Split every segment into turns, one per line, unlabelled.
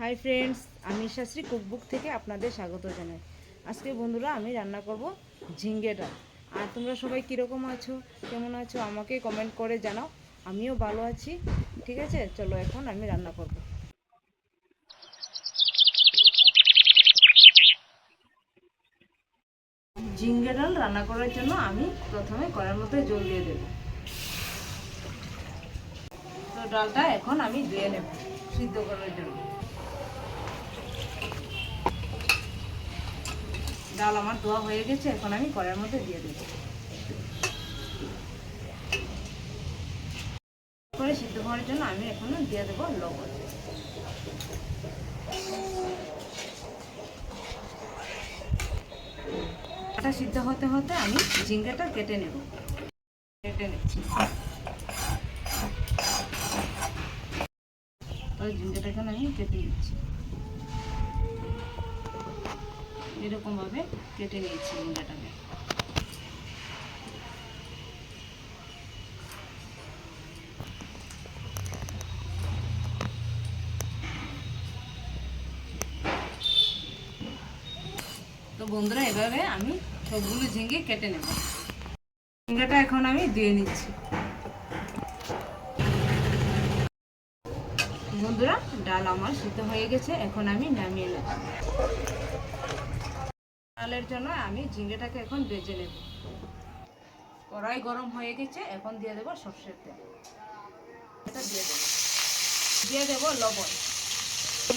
Hi friends, আমি Shastri cookbook থেকে আপনাদের স্বাগত জানাই। আজকে বন্ধুরা আমি রান্না করব ঝিঙ্গে ডাল। আর তোমরা সবাই কীরকম আছো, কেমন আছো আমাকে কমেন্ট করে জানাও। আমিও ভালো আছি। ঠিক আছে, চলো এখন আমি রান্না করব। ঝিঙ্গে ডাল রান্না করার জন্য আমি প্রথমে কড়াইয়ের মধ্যে জল দিয়ে দেব। তো ডালটা এখন আমি ধুয়ে নেব সিদ্ধ করার জন্য। ডাল আমার ধোয়া হয়ে গেছে, এখন আমি কড়াইয়ের মধ্যে দিয়ে দেব। করে সিদ্ধ হওয়ার জন্য আমি এখন দিয়ে দেবো লবণ। এটা সিদ্ধ হতে হতে আমি ঝিঙ্গাটা কেটে নিচ্ছি। ঝিঙ্গাটাকে আমি কেটে নিচ্ছি, এরকম ভাবে কেটে নিয়েছি ঝিঙ্গাটাকে। তো বন্ধুরা, এভাবে আমি সবগুলো ঝিঙ্গে কেটে নেব। ঝিঙ্গাটা এখন আমি দিয়ে নিচ্ছি। বন্ধুরা, ডাল আমার সিদ্ধ হয়ে গেছে, এখন আমি নামিয়ে নেব। ডালের জন্য আমি ঝিঙ্গাটাকে এখন ভেজে নেব। কড়াই গরম হয়ে গেছে, এখন দিয়ে দেবো সরষের তেল। এটা দিয়ে দেবো লবণ,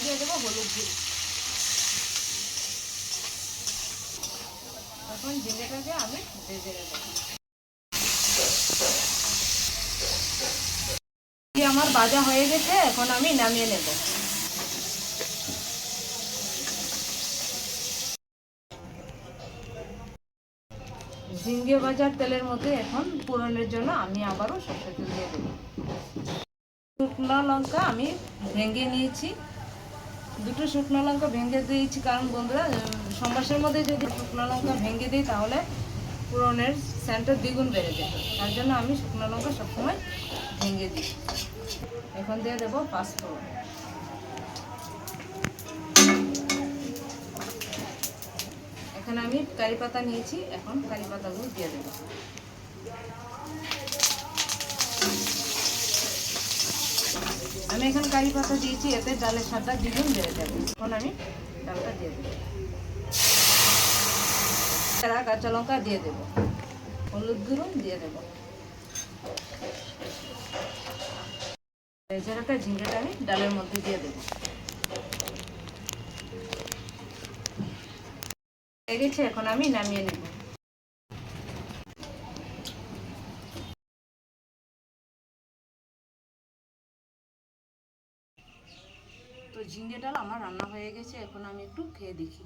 দিয়ে দেবো হলুদ গুঁড়ো। এখন ঝিঙ্গাটাকে আমি ভেজে নেব। আমার ভাজা হয়ে গেছে, এখন আমি নামিয়ে নেব। ঝিঙ্গে ভাজার তেলের মধ্যে এখন ফোড়নের জন্য আমি আবারও সরষের তেল দিয়ে দেব। শুকনো লঙ্কা আমি ভেঙে নিয়েছি, দুটো শুকনো লঙ্কা ভেঙে দিয়েছি, কারণ বন্ধুরা সম্বাসের মধ্যে যদি শুকনো লঙ্কা ভেঙে দিই তাহলে ফোড়নের সেন্টটা দ্বিগুণ বেড়ে যেত। তার জন্য আমি শুকনো লঙ্কা সবসময় ভেঙে দিই। এখন দিয়ে দেবো পাঁচফোড়ন। এখানে আমি কারি পাতা নিয়েছি, এখন কারি পাতাগুলো দিয়ে দেবো। আমি এখন কারি পাতা দিয়েছি, এতে ডালের স্বাদটা দ্বিগুণ বেড়ে যাবে। এখন আমি ডালটা দিয়ে দেবো। কাঁচা লঙ্কা দিয়ে দেবো, হলুদ গুঁড়ো দিয়ে দেবো। ভেজে রাখা ঝিঙ্গাটা আমি ডালের মধ্যে দিয়ে দেবো। হয়ে গেছে, এখন আমি নামিয়ে নেব। তো ঝিঙ্গে ডাল আমার রান্না হয়ে গেছে, এখন আমি একটু খেয়ে দেখি।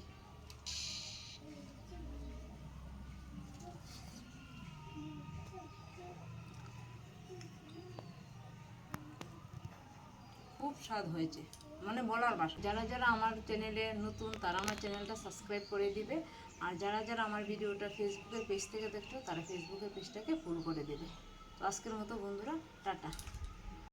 খুব স্বাদ হয়েছে, মানে বলার ভাষা। যারা যারা আমার চ্যানেলে নতুন তারা আমার চ্যানেলটা সাবস্ক্রাইব করে দিবে, আর যারা যারা আমার ভিডিওটা ফেসবুকের পেজ থেকে দেখছো তারা ফেসবুকের পেজটাকে ফলো করে দেবে। তো আজকের মতো বন্ধুরা, টাটা।